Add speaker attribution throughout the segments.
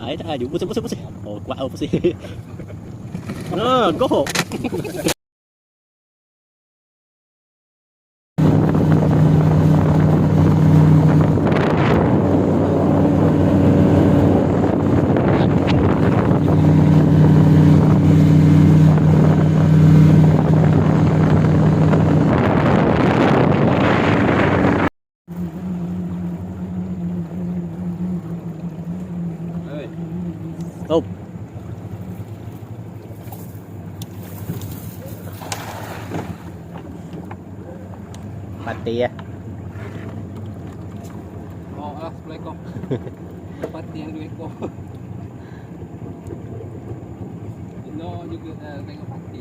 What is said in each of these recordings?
Speaker 1: Đấy, đã dùng bút. Ồ, quá bút. Go. Không. Pati ya.
Speaker 2: Oh, assalamualaikum. Pati yang 2 ekor. No juga tengok pati.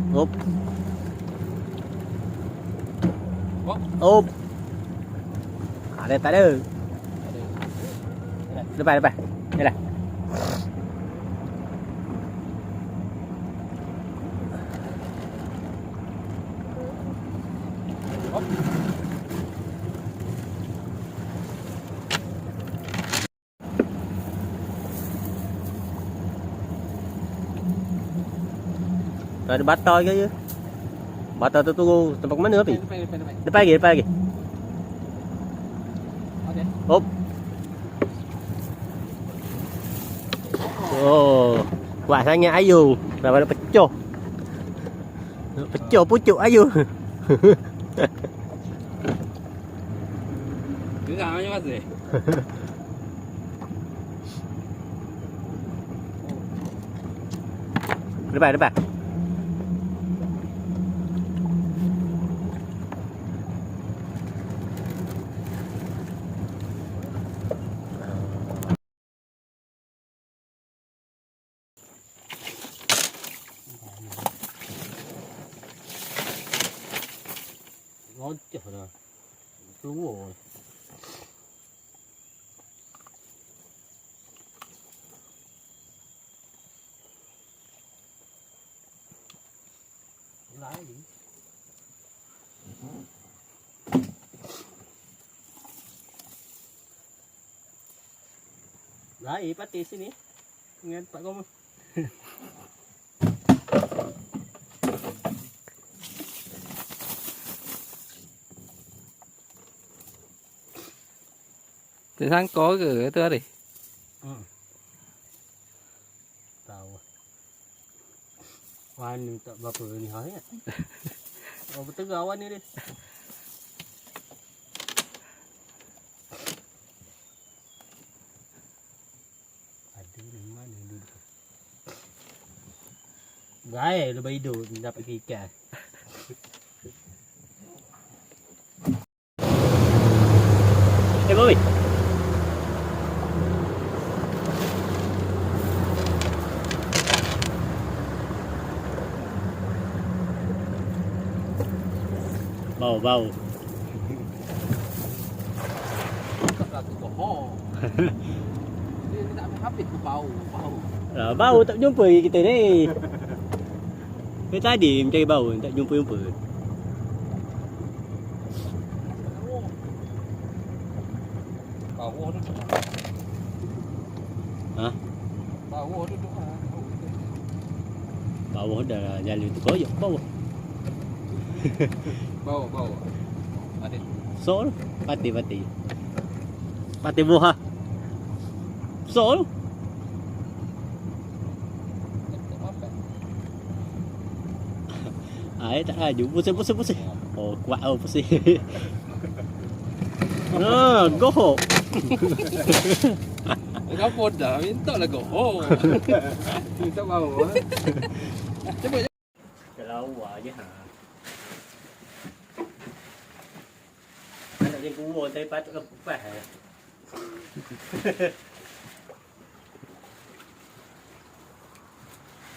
Speaker 1: Úp.
Speaker 2: Úp.
Speaker 1: Ada tak ada. Depan. Ni lah. Ada bata ke? Bata tu tunggu tempat mana api? Depan lagi.
Speaker 2: Okey.
Speaker 1: Hop. Oh, kuat sangat ayu. Sampai nak pecah. Pecah pucuk ayu.
Speaker 2: Gerak macam mana?
Speaker 1: Depan. Ngoceh dah. Keluar. Lain. Lain pati sini. Dengan Pak Kamu.
Speaker 2: Từ sáng có cái tưa đi.
Speaker 1: Tahu. Wan tak berapa ni hari. Oh betul awan ni dia. Ada di mana dulu. Baik, lebih hidup dapat ikan. Boy. Bau.
Speaker 2: Tak lagu bohong. Dia tak habis tu bau.
Speaker 1: Bau tak jumpa kita ni. Dia tadi mencari bau tak jumpa.
Speaker 2: Bau tu.
Speaker 1: Ha?
Speaker 2: Bau tu.
Speaker 1: Bau dah jalan tu koyak bau.
Speaker 2: Bau. Ada.
Speaker 1: Sol, pati. Pati buah. Sol. Ai tak laju pusing. Oh, kuat pusing. Go.
Speaker 2: Kau pun dah minta lah go. Minta bau. Cuba je.
Speaker 1: Kalau je ha. Ada yang kuat tapi patut lepas.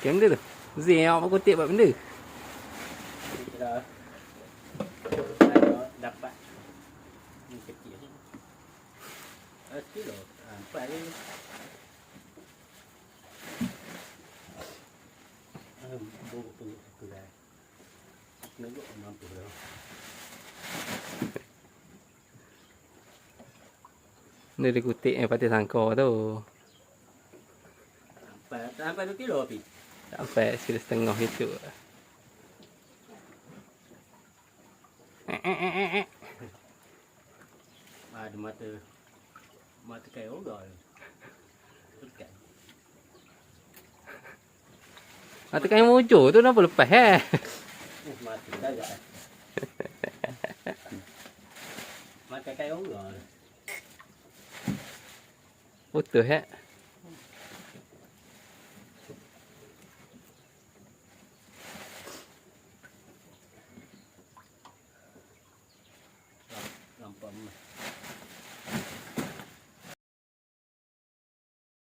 Speaker 2: Kém dia tu. Zèo mà có tiệm vậy benda.
Speaker 1: Dapat ni kecil ni. Kilo. Empat ni. Bau tu lah. Nengok mampu dah.
Speaker 2: Ni dia kutik patih sangka tu.
Speaker 1: Sampai 2 kilo api.
Speaker 2: Sampai setengah gitu.
Speaker 1: Ada mata kayak orang. Tekan.
Speaker 2: Mata kain mujur tu kenapa lepas
Speaker 1: Mata dah. Mata kayak orang.
Speaker 2: Putus